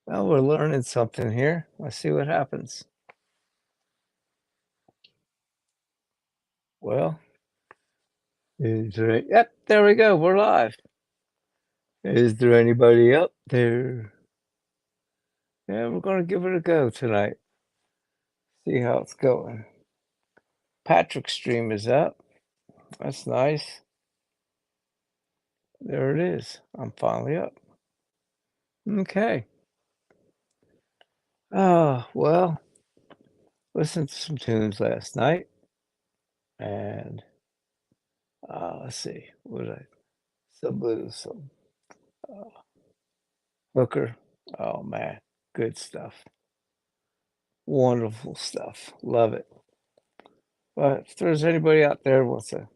Well, we're learning something here. Let's see what happens. Well, yep, there we go. We're live. Is there anybody up there? Yeah, we're gonna give it a go tonight. See how it's going. Patrick's stream is up. That's nice. There it is. I'm finally up. Okay. Oh, well, listened to some tunes last night and let's see, what did I some blues, some uh, Hooker. Oh man, good stuff. Wonderful stuff. Love it. But if there's anybody out there who wants to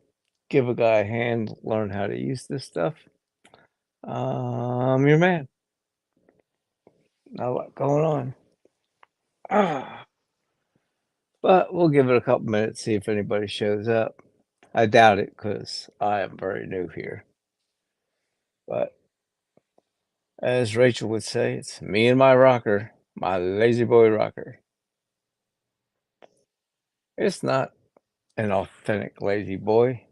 give a guy a hand, learn how to use this stuff, I'm your man. Not a lot going on. Ah, but we'll give it a couple minutes, see if anybody shows up. I doubt it because I am very new here. But as Rachel would say, it's me and my rocker, my lazy boy rocker. It's not an authentic lazy boy,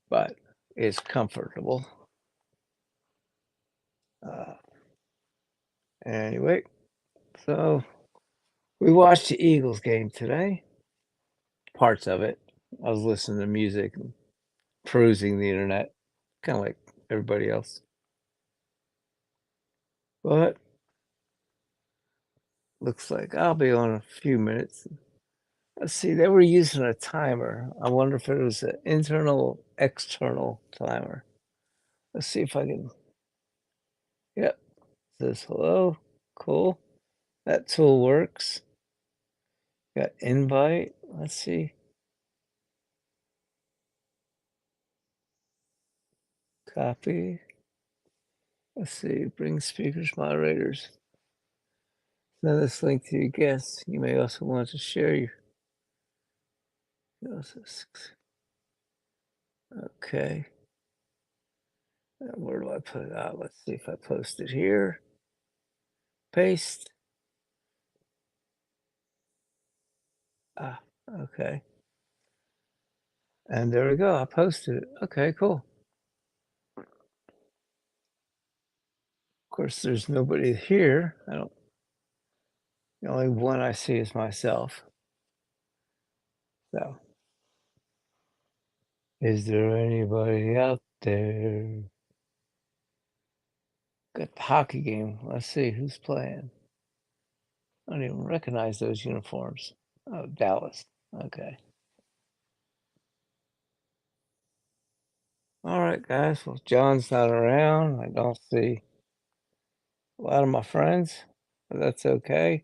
but it's comfortable. Uh, anyway, so we watched the Eagles game today, parts of it. I was listening to music and perusing the internet, kinda like everybody else. But looks like I'll be on a few minutes. Let's see, they were using a timer. I wonder if it was an internal, external timer. Let's see if I can. Yep, says hello. Cool. That tool works. Got invite. Let's see. Copy. Let's see. Bring speakers, moderators. Send this link to your guests. You may also want to share your. Okay. Where do I put it out? Let's see if I post it here. Paste. Ah, okay. And there we go. I posted it. Okay, cool. Of course, there's nobody here. I don't. The only one I see is myself. So, is there anybody out there? Got the hockey game. Let's see who's playing. I don't even recognize those uniforms. Oh, Dallas. Okay. All right, guys. Well, John's not around. I don't see a lot of my friends, but that's okay.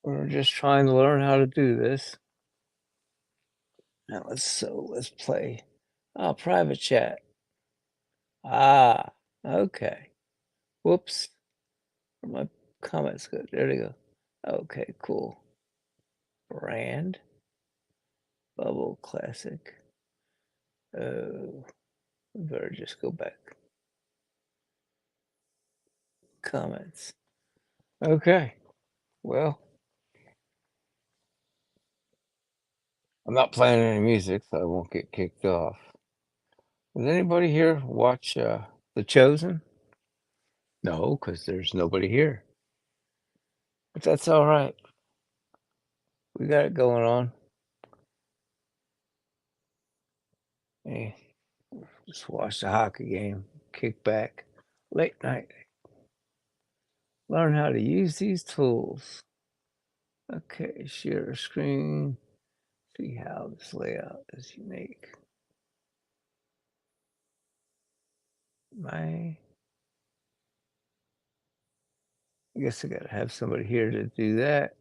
We're just trying to learn how to do this. Now let's play. Oh, private chat. Ah, okay. Whoops. Where my comments go? There they go. Okay, cool. Brand. Bubble Classic. Oh, we better just go back. Comments. Okay. Well, I'm not playing any music, so I won't get kicked off. Does anybody here watch The Chosen? No, because there's nobody here. But that's all right. We got it going on. Hey, just watch the hockey game, kick back, late night. Learn how to use these tools. Okay, share screen. See how this layout is unique. I guess I gotta have somebody here to do that.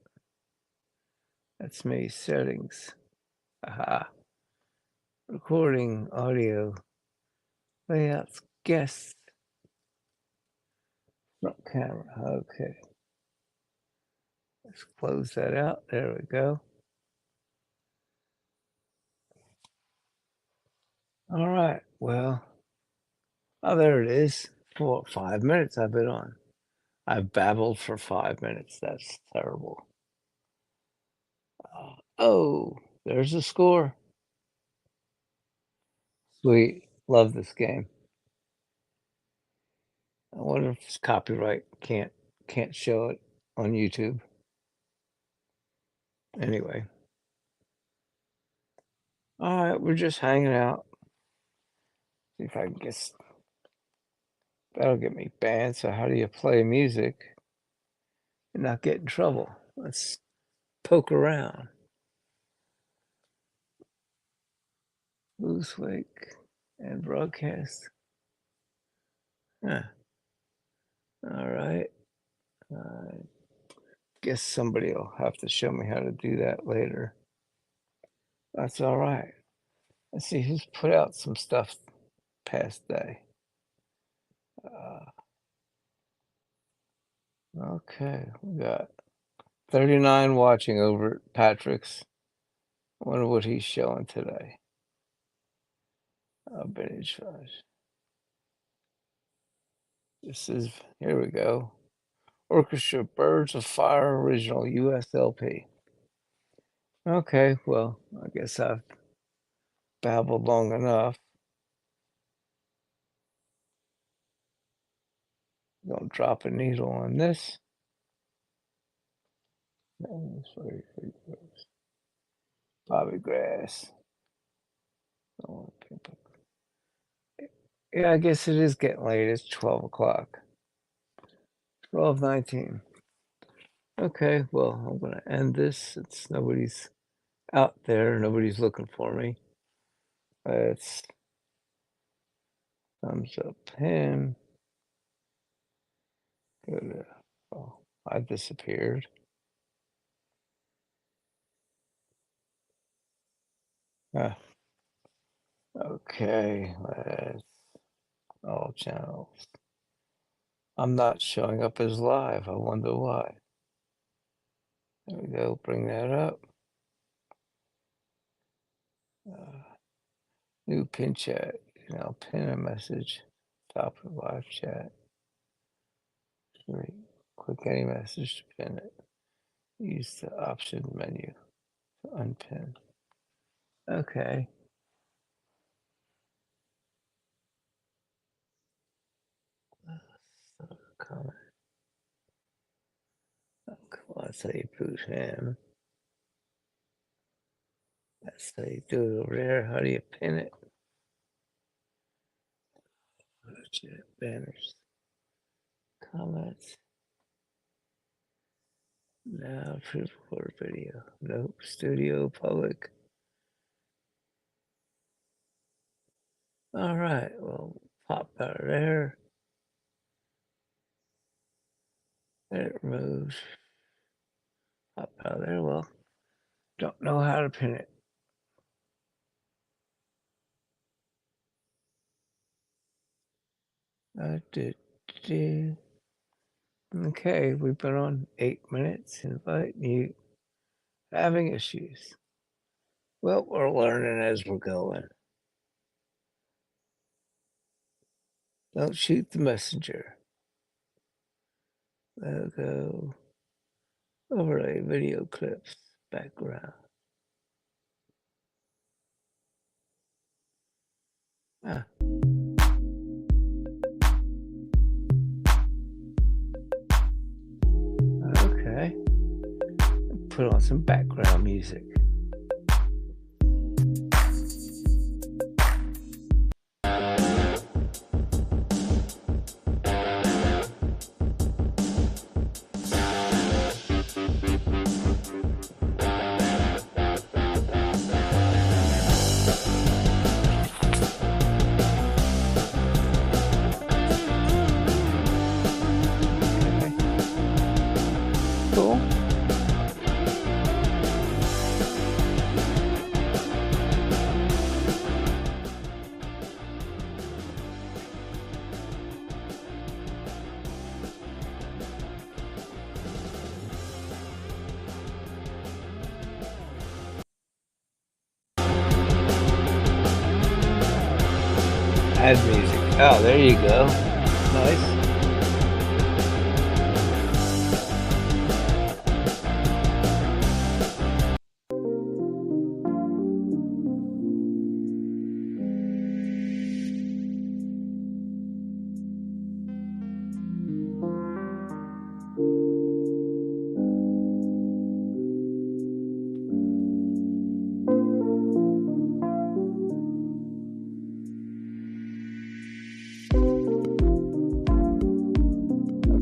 That's me, settings. Aha. Recording audio. Layouts, guests. Front camera. Okay. Let's close that out. There we go. All right. Well, Oh, there it is. For 5 minutes I've been on. I've babbled for 5 minutes. That's terrible. Oh, there's the score. Sweet. Love this game. I wonder if it's copyright. Can't show it on YouTube. Anyway. All right, we're just hanging out. See if I can get. That'll get me banned. So how do you play music and not get in trouble? Let's poke around. Loose wake and broadcast. Huh. All right. Guess somebody will have to show me how to do that later. That's all right. Let's see who's put out some stuff past day. Okay, we got 39 watching over at Patrick's. I wonder what he's showing today. Vintage Flash. This is, here we go. Orchestra Birds of Fire Original USLP. Okay, well, I guess I've babbled long enough. Don't drop a needle on this. Bobby Grass. Yeah, I guess it is getting late. It's 12 o'clock. 12:19. Okay, well, I'm going to end this since nobody's out there. Nobody's looking for me. Let's thumbs up him. Go to, oh, I disappeared. Okay, let's all channels. I'm not showing up as live. I wonder why. There we go. Bring that up. New pin chat. Now pin a message. Top of live chat. Click any message to pin it. Use the option menu to unpin. Okay. Comment. Well, that's how you boot him. That's how you do it over there. How do you pin it? Banners. Comments. Now pre-record video. Nope. Studio public. All right. Well, pop out of there. It moves. Pop out of there. Well, don't know how to pin it. Okay, we've been on 8 minutes. Invite you. Having issues. Well, we're learning as we're going. Don't shoot the messenger. Logo. Overlay video clips. Background. Okay. Put on some background music. Cool. Add music. Oh, there you go. Nice.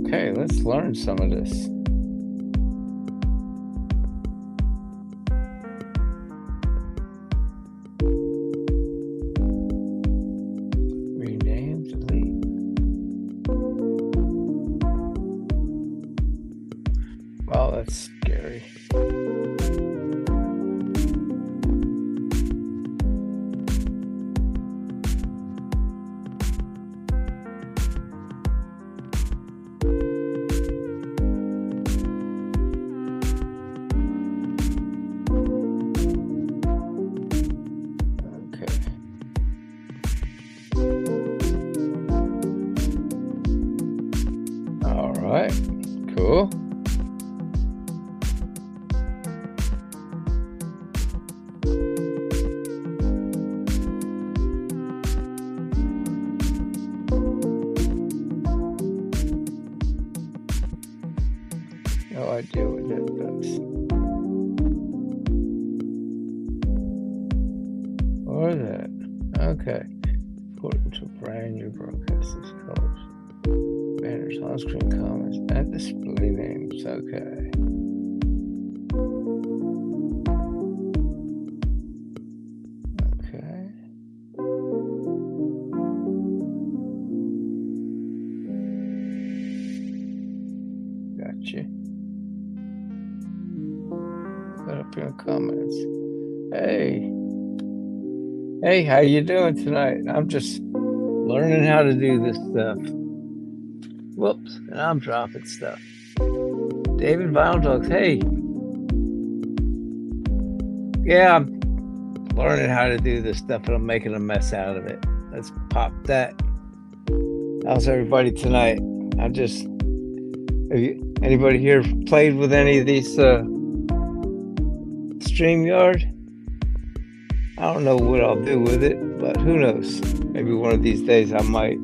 Okay, let's learn some of this. Rename, delete. Wow, that's scary. All right, cool. No idea what that does. Or that. Okay. Important to brand new broadcasters colors. Banners, on-screen comments, and display names. Okay. Okay. Gotcha. Put up your comments. Hey. Hey, how you doing tonight? I'm just learning how to do this stuff. Whoops, and I'm dropping stuff. David Vinyl Dogs, hey. Yeah, I'm learning how to do this stuff, and I'm making a mess out of it. Let's pop that. How's everybody tonight? Anybody here played with any of these StreamYard? I don't know what I'll do with it, but who knows? Maybe one of these days I might.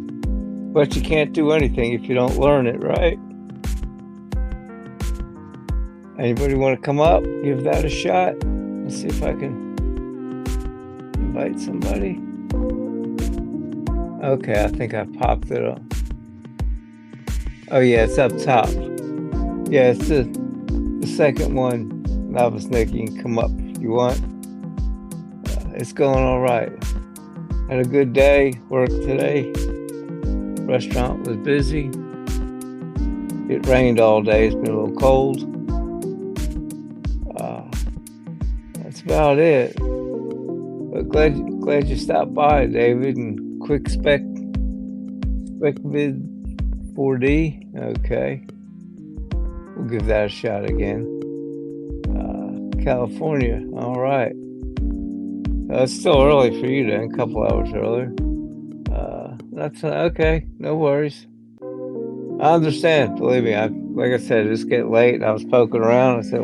But you can't do anything if you don't learn it, right? Anybody want to come up? Give that a shot. Let's see if I can invite somebody. Okay, I think I popped it up. Oh yeah, it's up top. Yeah, it's the second one. Novice Nick, you can come up if you want. It's going all right. Had a good day. Worked today. Restaurant was busy. It rained all day. It's been a little cold. That's about it. But glad you stopped by, David. And quick vid 4D. Okay, we'll give that a shot again. California. All right. It's still early for you then. A couple hours earlier. That's okay. No worries. I understand. Believe me. Like I said, it's getting late. And I was poking around. I said,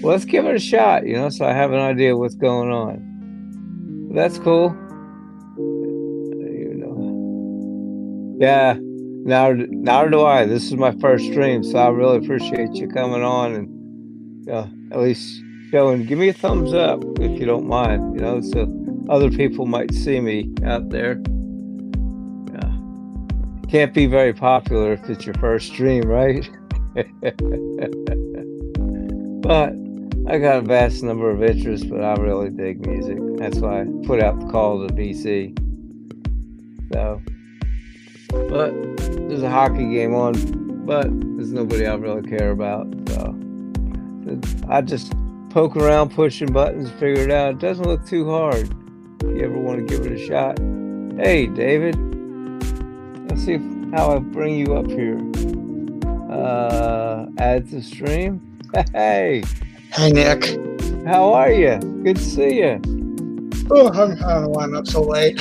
well, let's give it a shot. So I have an idea what's going on. That's cool. Yeah. Now do I. This is my first stream, so I really appreciate you coming on and at least showing. Give me a thumbs up if you don't mind. So other people might see me out there. Can't be very popular if it's your first stream, right? But I got a vast number of interests, but I really dig music. That's why I put out the call to BC. So, but there's a hockey game on, but there's nobody I really care about. So I just poke around pushing buttons, figure it out. It doesn't look too hard. If you ever want to give it a shot. Hey, David. Let's see how I bring you up here. Add to stream. Hey. Hey, Nick. How are you? Good to see you. Oh, I don't know why I'm up so late.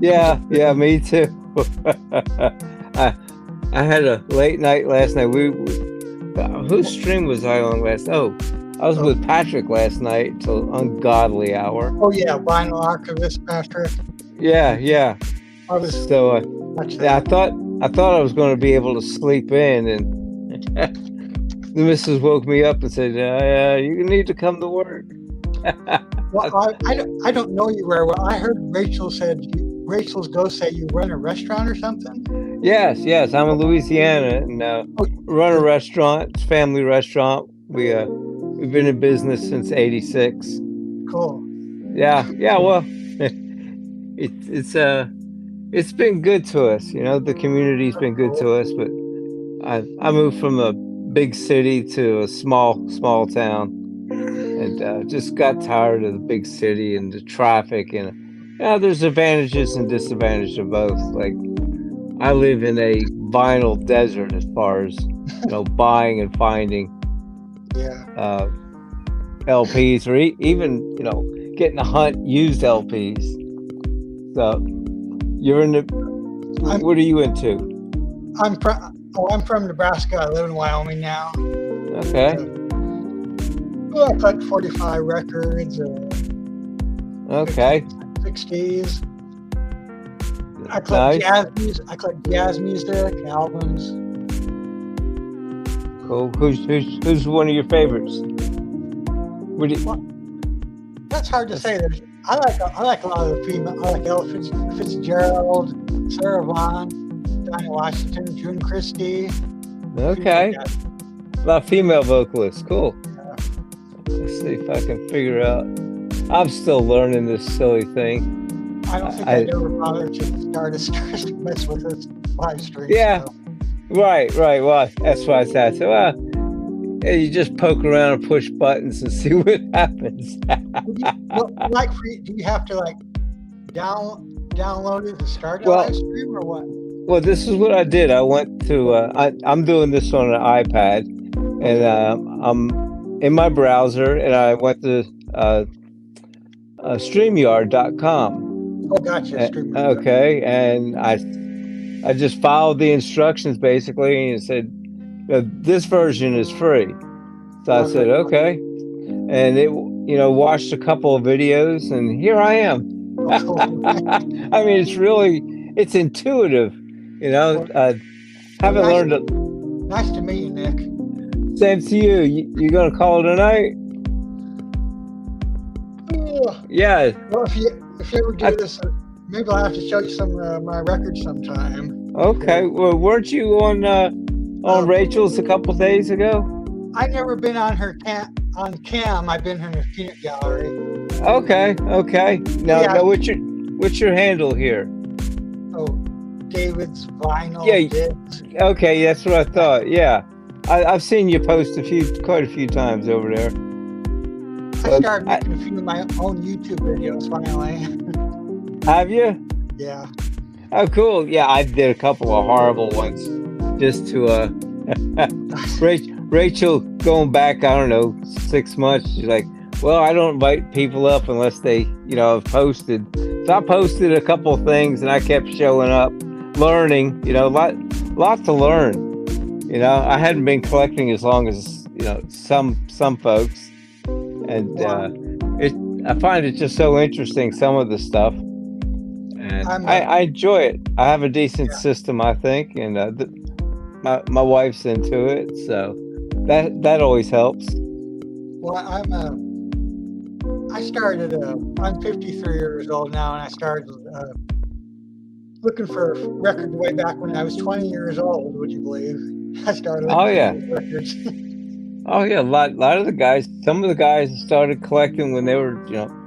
Yeah, me too. I I had a late night last night. Whose stream was I on last? Oh, I was Oh, with Patrick last night till ungodly hour. oh yeah, Vinyl Archivist, Patrick. Yeah, yeah. I was So watching yeah, that. I thought I was going to be able to sleep in, and the missus woke me up and said, "You need to come to work." Well, I don't know you very well. I heard Rachel's ghost say you run a restaurant or something. Yes, yes. I'm in Louisiana and Oh, run a restaurant. It's a family restaurant. We've been in business since '86. cool. Yeah, yeah. Well, it's been good to us. You know, the community's That's been good cool. to us. But I moved from a big city to a small town, and just got tired of the big city and the traffic. And there's advantages and disadvantages of both. Like, I live in a vinyl desert as far as buying and finding Yeah. LPs, or even getting to hunt used LPs. So you're in the. I'm What are you into? I'm from Nebraska. I live in Wyoming now. Okay, Well, I collect 45 records, okay, 60s. I collect nice, jazz music. I collect jazz music, albums. cool. Who's one of your favorites? What do you, Well, that's hard to say. I like a lot of the female. I like Ella Fitzgerald, Sarah Vaughan, Dinah Washington, June Christie. okay, Like that. a lot of female vocalists. Cool. Uh, Let's see if I can figure out. I'm still learning this silly thing. I don't think I I'd ever bother to start to mess with this live stream. Yeah, So. right. Well, that's why I said. So, yeah, you just poke around and push buttons and see what happens. Do you have to download it to start a Well, live stream or what? well, this is what I did. I went to. I'm doing this on an iPad, and I'm in my browser, and I went to StreamYard.com. Oh, gotcha. Stream. Okay, and I just followed the instructions basically, and it said this version is free. So I said okay, and it watched a couple of videos, and here I am. I mean, it's intuitive. Haven't learned it. Nice to meet you, Nick. Same to you. You gonna call it a night? Yeah. Well, if you ever do this, maybe I'll have to show you some of my records sometime. Okay. Well, weren't you on Rachel's a couple days ago? I've never been on her cam. I've been in her peanut gallery. Okay. Now, Yeah. what's your handle here? Oh, David's Vinyl. Yeah. Digs. Okay, that's what I thought. Yeah, I've seen you post quite a few times over there. I started making a few of my own YouTube videos finally. Have you? Yeah. Oh, cool. Yeah, I did a couple of horrible ones just to Rachel going back, I don't know, 6 months. She's like, well, I don't invite people up unless they, have posted. So I posted a couple of things, and I kept showing up, learning. Lot to learn. I hadn't been collecting as long as some folks, and I find it just so interesting, some of the stuff, and I enjoy it. I have a decent system, I think, and my wife's into it, so that always helps. Well, I'm 53 years old now, and I started looking for a record way back when I was 20 years old. Would you believe? I started looking for records. Oh yeah, a lot of the guys. Some of the guys started collecting when they were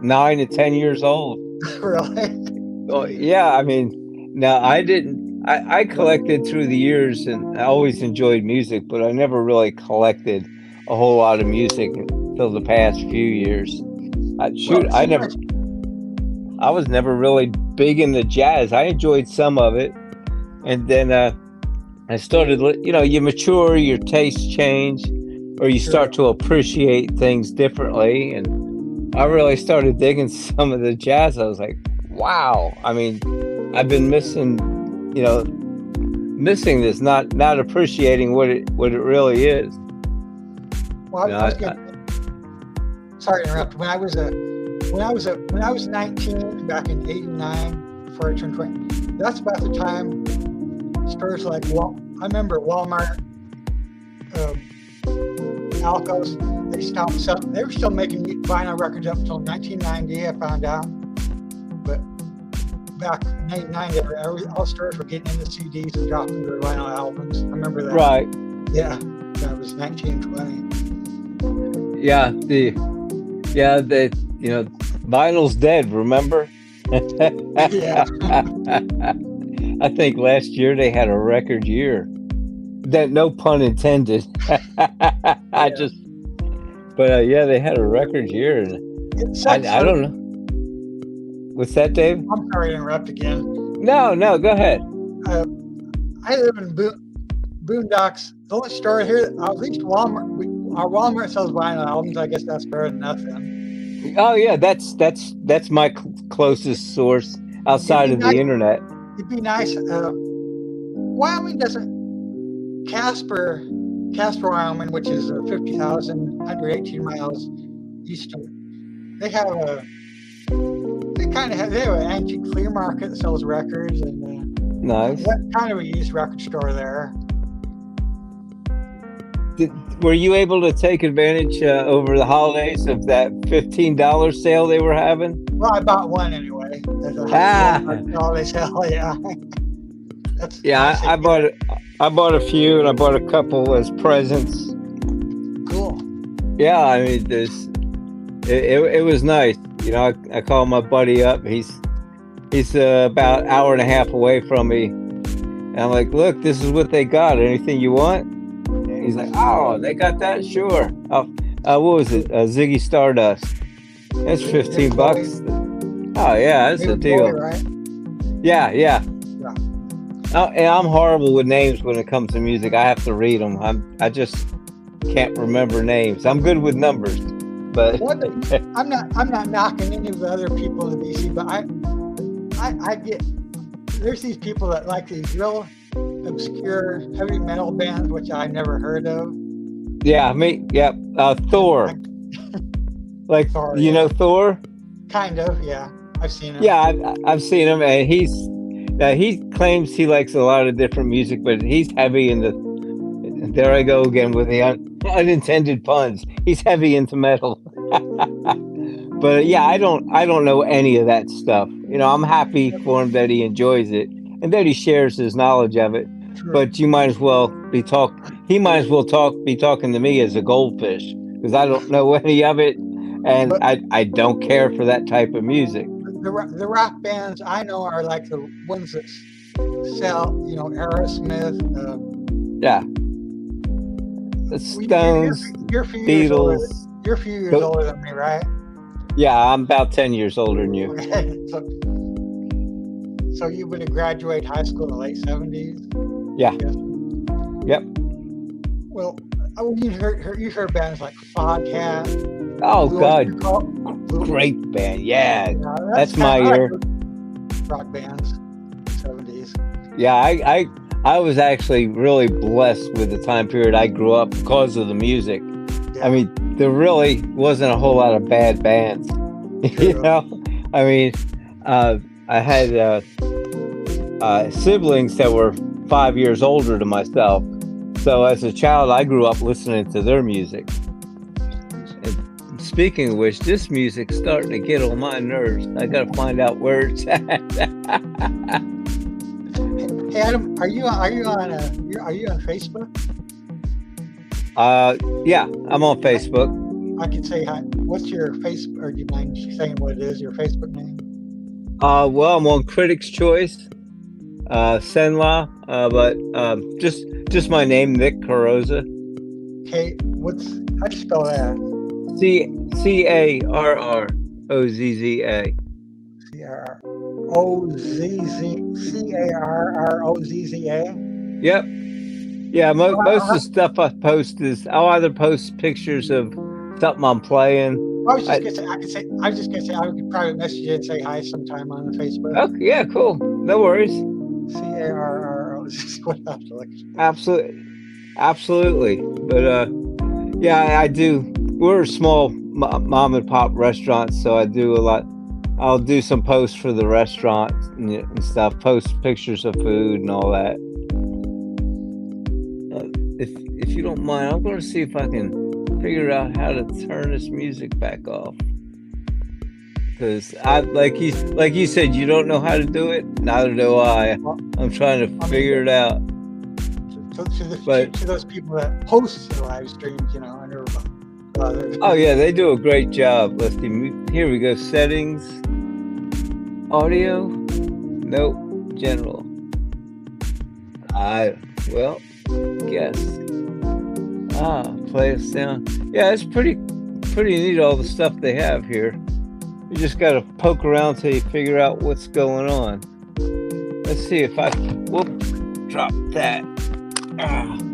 9 and 10 years old. Really? Oh yeah, I mean, now I didn't. I collected through the years, and I always enjoyed music, but I never really collected a whole lot of music until the past few years. I was never really big into jazz. I enjoyed some of it, and then I started. You mature, your tastes change, or you start to appreciate things differently. And I really started digging some of the jazz. I was like, wow. I mean, I've been missing missing this, not appreciating what it really is. Well, sorry to interrupt. When I was 19 back in '89, before I turned 20, that's about the time stores like I remember Walmart, Alcos. They were still making vinyl records up until 1990. I found out, but back in '89, all stores were getting into CDs and dropping their vinyl albums. I remember that. Right. Yeah, that was 1920. Yeah, vinyl's dead, remember? Yeah. I think last year they had a record year. That, no pun intended. They had a record year. I don't know. What's that, Dave? I'm sorry to interrupt again. No, go ahead. I live in Boondocks. The only store here, at least Walmart. Our Walmart sells vinyl albums. I guess that's better than nothing. Oh yeah, that's my closest source outside of the internet. It'd be nice. Wyoming doesn't. Casper, Wyoming, which is 118 miles east of. They have an antique flea market that sells records and. Nice. That kind of a used record store there. Were you able to take advantage over the holidays of that $15 sale they were having? Well, I bought one anyway. Holiday sale, yeah. I bought it. I bought a few, and I bought a couple as presents. Cool. Yeah, I mean, it was nice. I called my buddy up. He's about an hour and a half away from me, and I'm like, "Look, this is what they got. Anything you want?" And he's like, "Oh, they got that? Sure." What was it? Ziggy Stardust. That's $15. Oh yeah, that's a deal. Boy, right? Yeah. And I'm horrible with names when it comes to music. I have to read them. I just can't remember names. I'm good with numbers, but I'm not knocking any of the other people in the BC, but I get there's these people that like these real obscure heavy metal bands which I've never heard of. Yeah, Thor. Like Thor, know Thor? Kind of, yeah. I've seen him. Yeah, I've seen him, and he claims he likes a lot of different music, but he's heavy in the. There I go again with the unintended puns. He's heavy into metal. But yeah, I don't know any of that stuff. I'm happy for him that he enjoys it and that he shares his knowledge of it. True. But you might as well be talking to me as a goldfish, because I don't know any of it, and I don't care for that type of music. The rock bands I know are like the ones that sell, Aerosmith. The Stones, you're a few Beatles. You're a few years older than me, right? Yeah, I'm about 10 years older than you. Okay. So you would have graduated high school in the late 70s? Yeah. Yep. Well, you heard bands like Foghat. Oh, God. Great band. Yeah. That's my ear. Rock bands, 70s. Yeah, I was actually really blessed with the time period I grew up because of the music. Yeah. I mean, there really wasn't a whole lot of bad bands. I mean, I had siblings that were 5 years older than myself. So as a child, I grew up listening to their music. And speaking of which, this music's starting to get on my nerves. I got to find out where it's at. Hey Adam, are you on Facebook? Yeah, I'm on Facebook. I can say hi. What's your Facebook, or do you mind saying what it is, your Facebook name? Well, I'm on Critics' Choice, Senla, but just my name, Nick Carrozza. Okay, how'd you spell that? Carrozza. Carrozza. Yep. Yeah, most of the stuff I post is I'll either post pictures of something I'm playing. I was just gonna say I could private message you and say hi sometime on Facebook. Okay, yeah, cool. No worries. CARRO is what I have to look. Absolutely. But yeah, I do. We're a small mom and pop restaurant, so I do a lot. I'll do some posts for the restaurant and stuff, post pictures of food and all that. If you don't mind, I'm going to see if I can figure out how to turn this music back off. Because I like you said, you don't know how to do it. Neither do I. I'm trying to figure it out. To those people that post the live streams, you know, and oh yeah, they do a great job. Let's see. Here we go. Settings. Audio. Nope. General. Well, guess. Play a sound. Yeah, it's pretty neat. All the stuff they have here. You just got to poke around till you figure out what's going on. Let's see if I whoop drop that.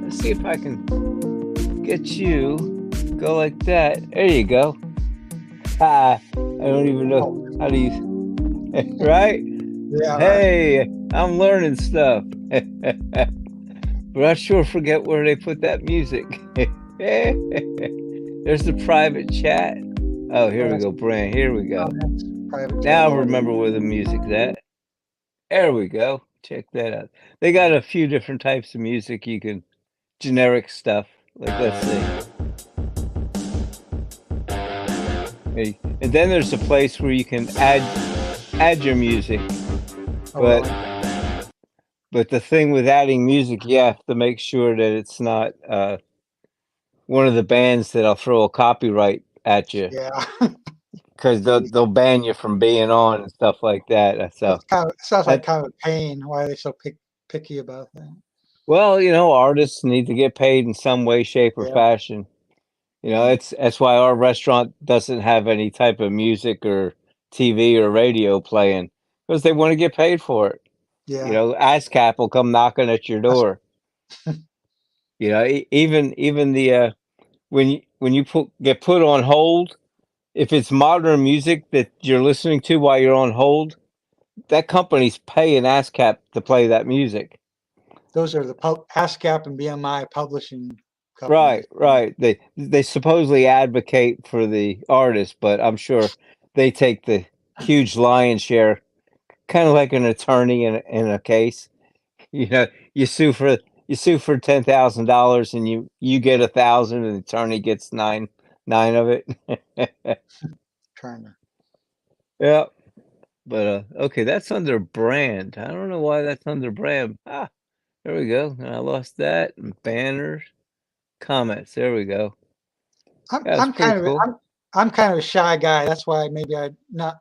Let's see if I can get you go like that. There you go. I don't even know how to use right? Yeah. Hey, I'm learning stuff. But I sure forget where they put that music. There's the private chat. Oh, here we go, Brand. Here we go. Now I remember where the music's at. There we go. Check that out. They got a few different types of music you can, generic stuff. Like, let's see. And then there's a place where you can add your music. But the thing with adding music, you have to make sure that it's not one of the bands that'll throw a copyright at you. Yeah. Because they'll ban you from being on and stuff like that. So sounds like kind of a pain. Why are they so picky about that? Well, you know, artists need to get paid in some way, shape, or fashion. You know, that's why our restaurant doesn't have any type of music or TV or radio playing, because they want to get paid for it. Yeah. You know, ASCAP will come knocking at your door. You know, even the when you get put on hold, if it's modern music that you're listening to while you're on hold, that company's paying ASCAP to play that music. Those are the ASCAP and BMI publishing companies. Right. They supposedly advocate for the artist, but I'm sure they take the huge lion's share, kind of like an attorney in a case. You know, you sue for $10,000 and you get 1,000 and the attorney gets nine of it. Trying to. Yeah. But okay, that's under brand. I don't know why that's under brand. There we go. And I lost that. And banners, comments. There we go. I'm kind of a shy guy. That's why maybe I'm not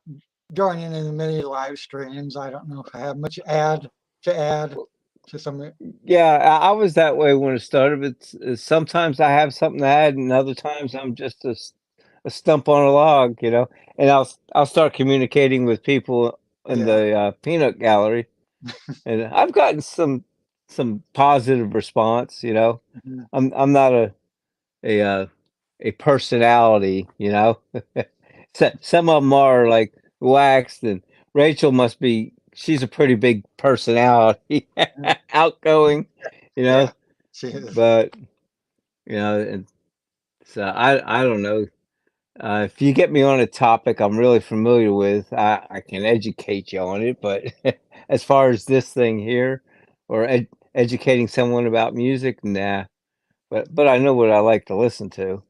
joining in the many live streams. I don't know if I have much to add to some. Yeah, I was that way when it started. But sometimes I have something to add, and other times I'm just a stump on a log, you know. And I'll start communicating with people in the peanut gallery, and I've gotten some positive response. You know, I'm not a personality, you know. Some of them are like waxed, and Rachel must be. She's a pretty big personality, outgoing, you know. But you know, and so I don't know. If you get me on a topic I'm really familiar with, I can educate you on it. But as far as this thing here, or educating someone about music, nah. But I know what I like to listen to.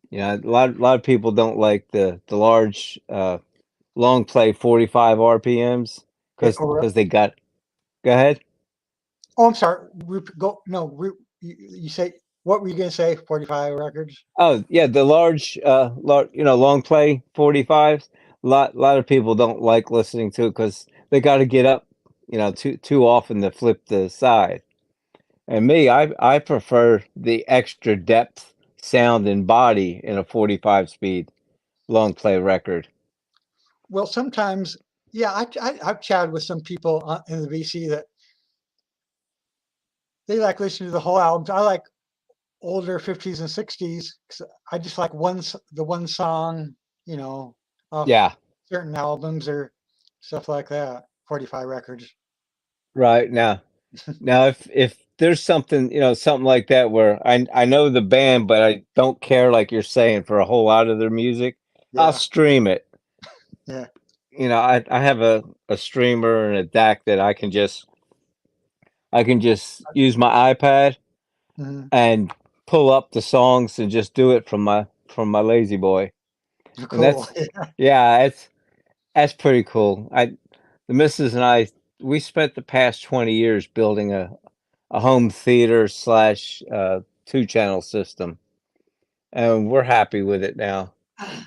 You know, a lot of people don't like the large long play 45 RPMs because they got. Go ahead. Oh, I'm sorry. You say, what were you gonna say? 45 records? Oh yeah, the large long play 45s. Lot of people don't like listening to it because they got to get up, you know, too often to flip the side. And me, I prefer the extra depth, sound, and body in a 45 speed long play record. Well, sometimes, yeah, I've chatted with some people in the VC that they like listening to the whole albums. I like older 50s and 60s. I just like the one song, you know, off certain albums or stuff like that. 45 records. Right now. Now, if there's something, something like that where I know the band, but I don't care, like you're saying, for a whole lot of their music, I'll Yeah, stream it. yeah. I have a streamer and a DAC that I can just use my iPad Mhm. and pull up the songs and just do it from my lazy boy. And Cool. yeah, that's pretty cool. The missus and I, we spent the past 20 years building a home theater slash 2 channel system, and we're happy with it now.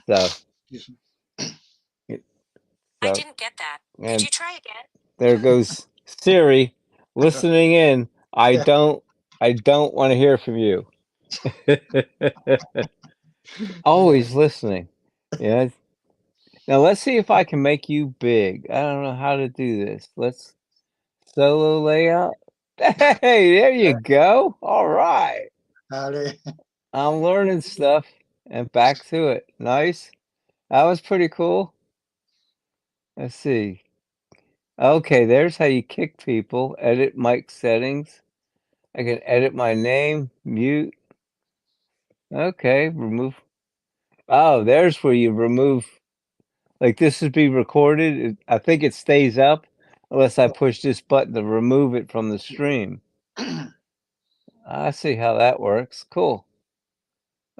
So, Excuse me. it- I so, didn't get that. Could and you try again? there goes Siri listening in. Yeah. I don't want to hear from you. Uh, Always listening. Yeah. Now let's see if I can make you big. I don't know how to do this. Let's solo layout. Hey, there you go. All right. howdy. I'm learning stuff and back to it. Nice. That was pretty cool. Let's see. Okay, there's how you kick people. Edit mic settings. I can edit my name, mute. Okay, remove. Oh, there's where you remove. Like this would be recorded. I think it stays up unless I push this button to remove it from the stream. I see how that works. Cool.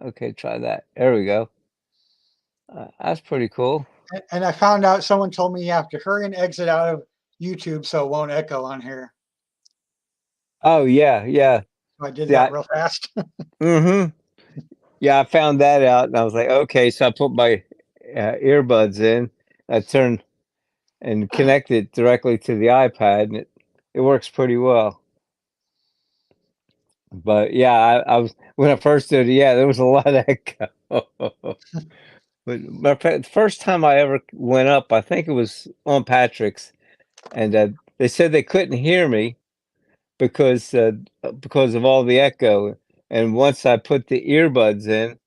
Okay, try that. There we go. That's pretty cool. And I found out someone told me you have to hurry and exit out of YouTube so it won't echo on here. Oh yeah, yeah. So I did Yeah. that real fast. Mm-hmm. Yeah, I found that out, and I was like, okay. So I put my earbuds in. I turned and connected directly to the iPad, and it works pretty well. But yeah, I was when I first did it. Yeah, there was a lot of echo. But the first time I ever went up, I think it was on Patrick's, and they said they couldn't hear me because of all the echo. And once I put the earbuds in,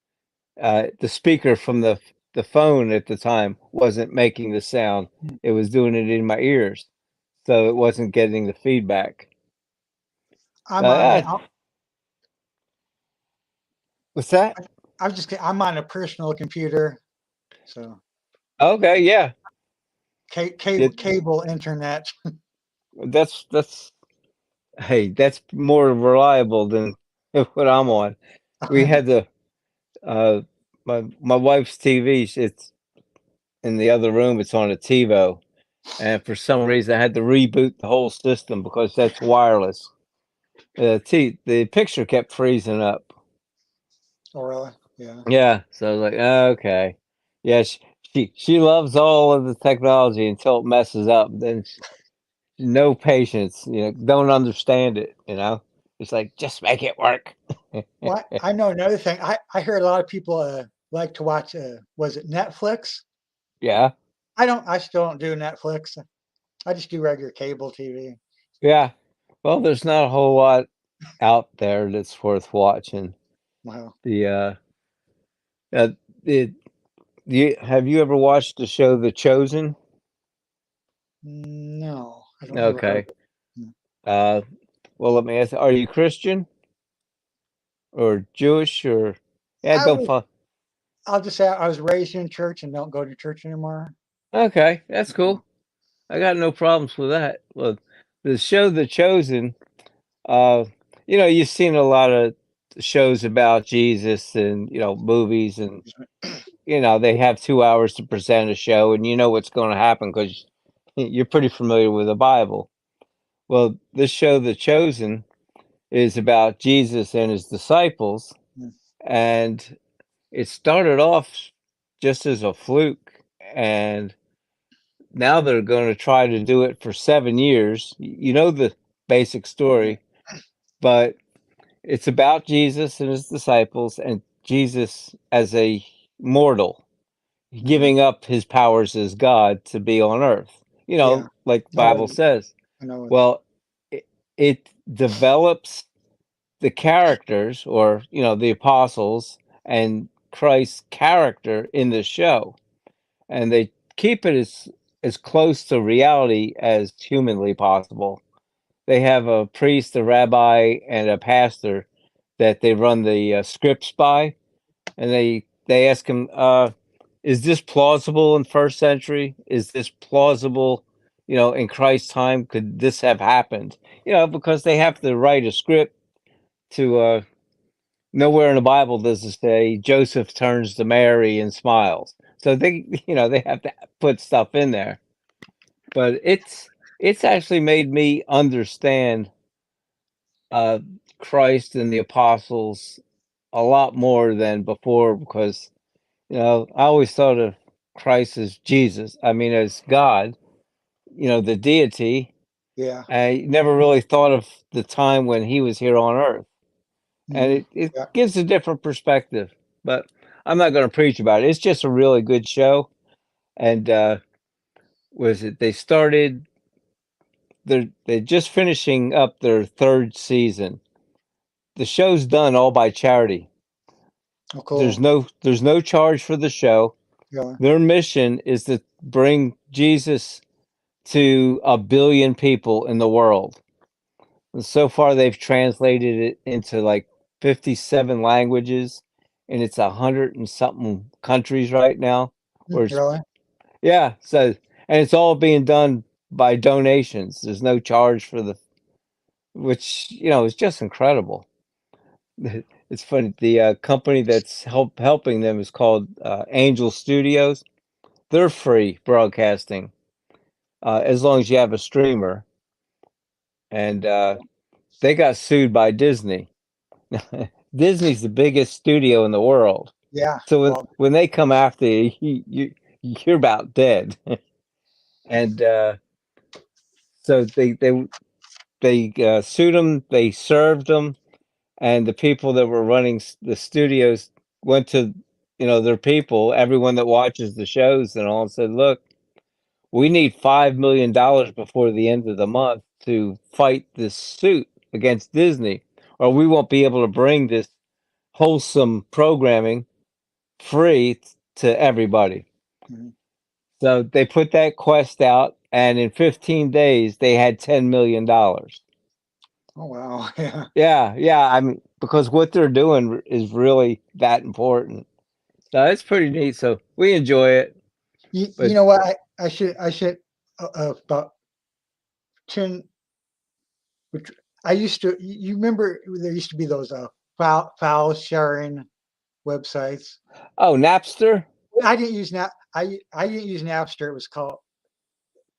the speaker from the phone at the time wasn't making the sound. It was doing it in my ears, so it wasn't getting the feedback. I'm on a, What's that? I'm just kidding. I'm on a personal computer, so Okay, yeah. cable internet. That's hey, that's more reliable than what I'm on. We had the uh my wife's TV. It's in the other room. It's on a TiVo, and for some reason I had to reboot the whole system because that's wireless. The picture kept freezing up. Oh, really? Yeah. Yeah, so I was like, okay, yeah. She loves all of the technology until it messes up. Then no patience. Don't understand it. It's like just make it work. Well, I know another thing. I hear a lot of people like to watch. Was it Netflix? Yeah, I still don't do Netflix. I just do regular cable TV. yeah. Well, there's not a whole lot out there that's worth watching. Wow. The uh, the have you ever watched the show The Chosen? No, I don't ever heard Okay. of it. Mm. Uh, well, let me ask: are you Christian or Jewish or? Yeah, I don't was, fall. I'll just say I was raised in church and don't go to church anymore. Okay, that's cool. I got no problems with that. Well, the show The Chosen. Uh, you've seen a lot of shows about Jesus and movies, and they have 2 hours to present a show, and you know what's going to happen because you're pretty familiar with the Bible. Well, this show, The Chosen, is about Jesus and his disciples, Mm. and it started off just as a fluke, and now they're going to try to do it for 7 years. You know the basic story, but it's about Jesus and his disciples and Jesus as a mortal, Mhm. giving up his powers as God to be on earth, Yeah. like the Oh, Bible says. I know. Well, it develops the characters or, the apostles and Christ's character in the show. And they keep it as close to reality as humanly possible. they have a priest, a rabbi, and a pastor that they run the scripts by, and they ask him, "Is this plausible in first century? Is this plausible, in Christ's time? Could this have happened?" Because they have to write a script to. Nowhere in the Bible does it say Joseph turns to Mary and smiles. So they have to put stuff in there. But it's actually made me understand uh, Christ and the apostles a lot more than before because I always thought of Christ as Jesus. I mean, as God, the deity. Yeah. I never really thought of the time when he was here on earth, and Mhm. it Yeah. gives a different perspective. But I'm not going to preach about it. It's just a really good show. And was it? They started. They're just finishing up their third season. The show's done all by charity. Oh, There's cool. no charge for the show. Yeah. Their mission is to bring Jesus to 1 billion people in the world. And so far, they've translated it into like 57 languages, and it's 100 and something countries right now. Whereas, Really? yeah, so and it's all being done by donations. There's no charge for which is just incredible. It's funny. The company that's helping them is called Angel Studios. They're free broadcasting as long as you have a streamer, and they got sued by Disney. Disney's the biggest studio in the world, Yeah. so Well, when they come after you, you're about dead. And so they sued them. They served them, and the people that were running the studios went to their people, everyone that watches the shows, and all, and said, "Look, we need $5 million before the end of the month to fight this suit against Disney, or we won't be able to bring this wholesome programming free to everybody." mhm. So they put that quest out, and in 15 days, they had $10 million. Oh, wow. Yeah. Yeah, yeah. I mean, because what they're doing is really that important. So it's pretty neat. So we enjoy it. You But know what? I should about 10. Which I used to. You remember there used to be those file sharing websites. oh, Napster. I didn't use I didn't use Napster. It was called.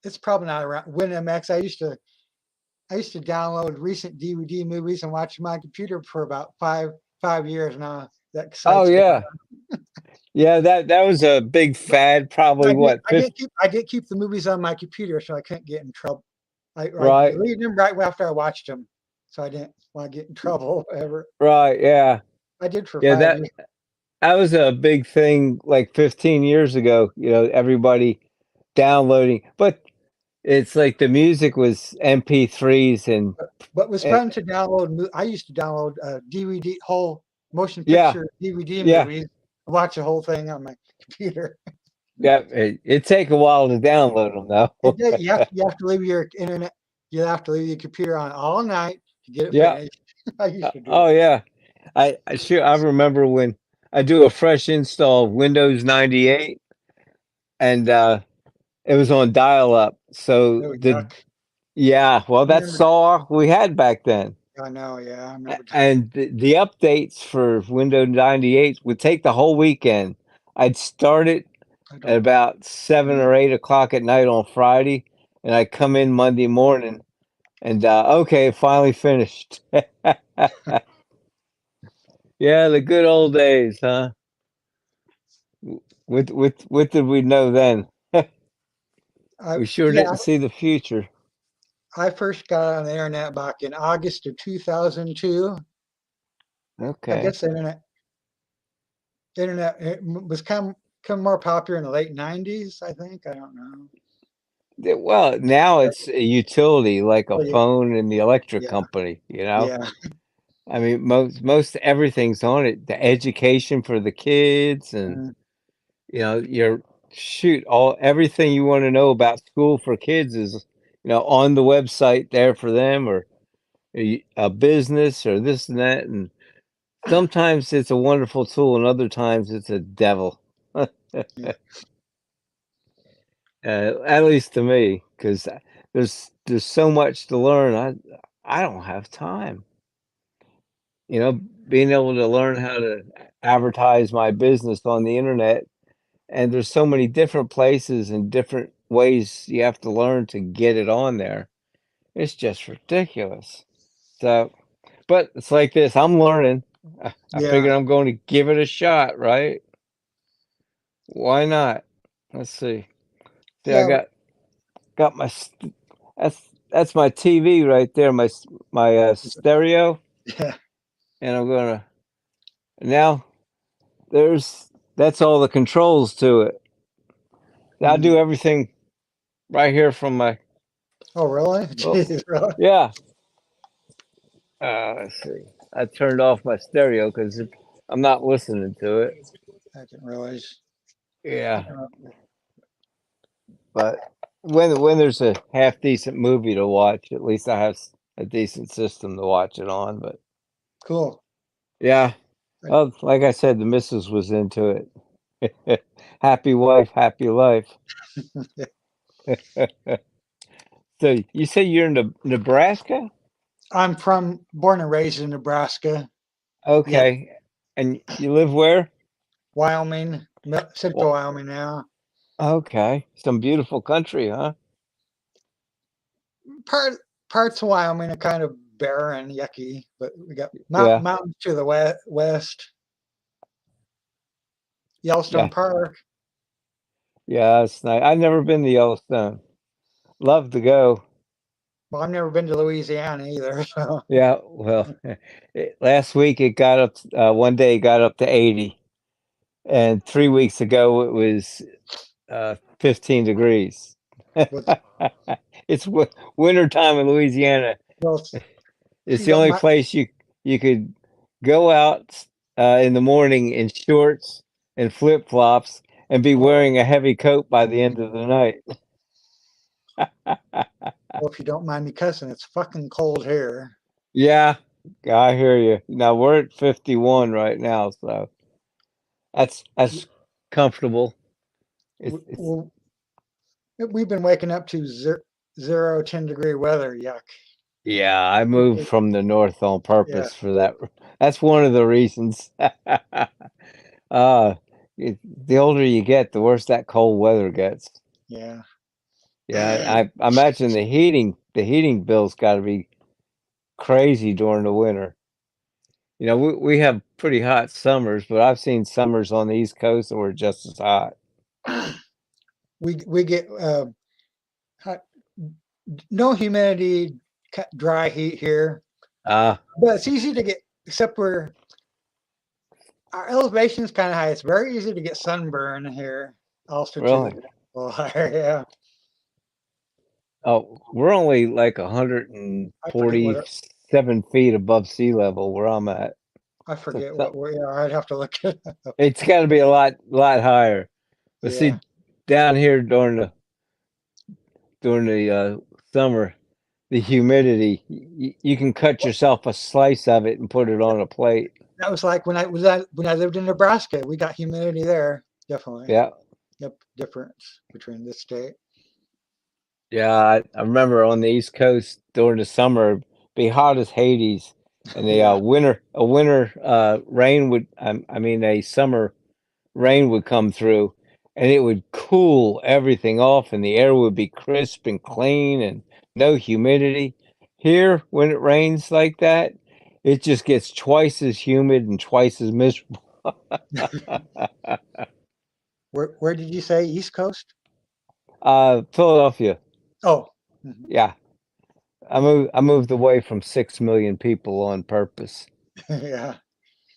It's probably not around WinMX. I used to download recent DVD movies and watch them on my computer for about five years now. That Oh site's gone. yeah, yeah. That was a big fad. Probably what I 50, didn't keep the movies on my computer, so I couldn't get in trouble. I right, deleted them right after I watched them, so I didn't want to get in trouble ever. right. Yeah, I did for yeah. 5 years. That was a big thing like 15 years ago. Everybody downloading, but it's like the music was MP3s But was and fun to download. I used to download DVD, whole motion yeah, picture DVD yeah, movies, watch the whole thing on my computer. yeah. It take a while to download them though. You have to leave your internet. You have to leave your computer on all night to get it Yeah. finished. I used to do Oh that. yeah. I remember when I do a fresh install of Windows 98, and it was on dial up. So Oh, the yuck! yeah, well I that's remember. all we had back then. I know. Yeah, I remember. And the updates for Windows 98 would take the whole weekend. I'd start it I at don't. about 7 or 8 o'clock at night on Friday, and I'd come in Monday morning and okay, finally finished. Yeah, the good old days, huh? What did we know then? We sure Yeah, didn't see the future. I first got on the internet back in August of 2002. I Okay. guess the internet was come more popular in the late 90s. I think. I don't know. Well, now it's a utility like a Oh, yeah, phone and the electric yeah, company. yeah. I mean, most everything's on it. The education for the kids, and Mm, your shoot, all everything you want to know about school for kids is on the website there for them, or a business or this and that. And sometimes it's a wonderful tool, and other times it's a devil. Yeah. At least to me, because there's so much to learn. I don't have time. Being able to learn how to advertise my business on the internet, and there's so many different places and different ways you have to learn to get it on there. It's just ridiculous. So, but it's like this. I'm learning. I Yeah. figured I'm going to give it a shot, right? Why not? Let's see. See, I Yeah. got my that's my TV right there, my stereo, Yeah. and I'm gonna now that's all the controls to it. I Mm. do everything right here from my Oh, really? oh Jesus, really? yeah. Let's see. I turned off my stereo because I'm not listening to it. I didn't realize. Yeah, but when there's a half decent movie to watch, at least I have a decent system to watch it on. But Cool. yeah, well, like I said, the missus was into it. Happy wife, happy life. So you say you're in Nebraska? I'm born and raised in Nebraska. Yeah, Okay, and you live where? Wyoming, central Well, Wyoming now. okay, some beautiful country, huh? Part Parts of Wyoming are kind of barren, yucky, but we got Yeah, mountains to the west. Yellowstone yeah, Park. yeah. It's nice. I've never been to Yellowstone. Love to go. Well, I've never been to Louisiana either. So Yeah, well, last week it got up. One day it got up to 80, and 3 weeks ago it was 15 degrees. with It's winter time in Louisiana. well, if It's you the don't only mind, place you could go out in the morning in shorts and flip flops and be oh, wearing a heavy coat by the end of the night. well, if you don't mind me cussing, it's fucking cold here. Yeah, I hear you. Now we're at 51 right now, so that's comfortable. It's Well, we've been waking up to 10 degree weather. Yuck. yeah, I moved from the north on Yeah, purpose for that. That's one of the reasons. uh, the older you get, the worse that cold weather gets. yeah. Yeah, I imagine the heating bill's got to be crazy during the winter. We have pretty hot summers, but I've seen summers on the East Coast that were just as hot. We get hot, no humidity, dry heat here, Ah, but it's easy to get. Except where our elevation is kind of high, it's very easy to get sunburn here. Also, too. really? Well, yeah, Oh, we're only like I forget what 147 feet above sea level where I'm at. I So forget what we are. I'd have to look it up. it's got to be a lot higher. But Yeah, see, down here during the summer, the humidity, you can cut yourself a slice of it and put it on a plate. that was like when I lived in Nebraska. We got humidity there, definitely. Yeah, Yep, difference between this state. yeah. I remember on the East Coast during the summer, it'd be hot as Hades, and the Yeah, winter rain would, I mean, a summer rain would come through, and it would cool everything off, and the air would be crisp and clean and no humidity. Here, when it rains like that, it just gets twice as humid and twice as miserable. where did you say East Coast? Philadelphia. Oh, mhm. Yeah. I moved away from 6 million people on purpose. Yeah.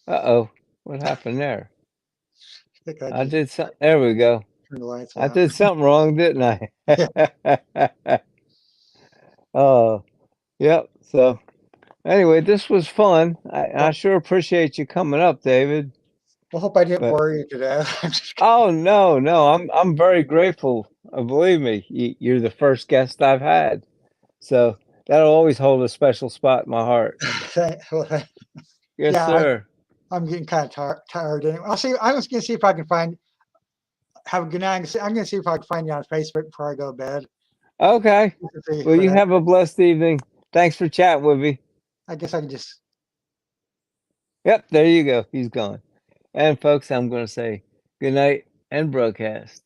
Uh-oh. What happened there? I think I I just did some There we go. turned the lights I off. did something wrong, didn't I? Yeah. Oh, yep. So anyway, this was fun. I Well, sure appreciate you coming up, David. hope I didn't But bore you to death. I'm just oh no, no, I'm very grateful. Believe me, you're the first guest I've had. So that'll always hold a special spot in my heart. Well, Yes, yeah, sir. I'm getting kind of tired. Anyway, I'm just gonna see if I can find. Have a good night. I'm gonna see if I can find you on Facebook before I go to bed. Okay. Just to see Well, for you that. have a blessed evening. Thanks for chatting with me. I guess I can just. Yep, there you go. He's gone. And folks, I'm going to say good night and broadcast.